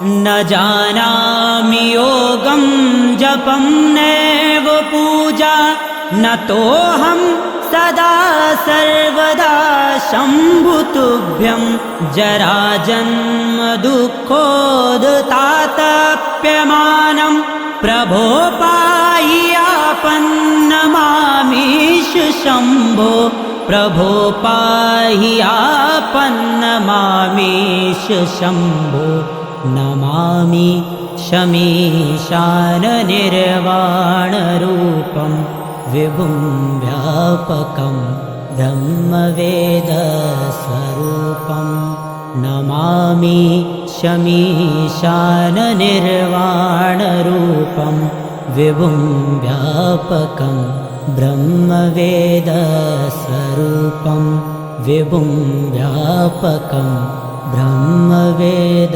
न जानामि योगं जपं नैव पूजा न तोऽहं सदा सर्वदा शम्भुतुभ्यं जराजन्म दुःखोदतातप्यमानं प्रभो पाहि आपन्नमामीश शम्भो प्रभो पाहि आपन्नमामीश शम्भो नमामि शमीशाननिर्वाणरूपं विभुं व्यापकं ब्रह्मवेदस्वरूपं नमामि शमीशाननिर्वाणरूपं विभुं व्यापकं ब्रह्मवेदस्वरूपं विभुं व्यापकं ब्रह्मवेद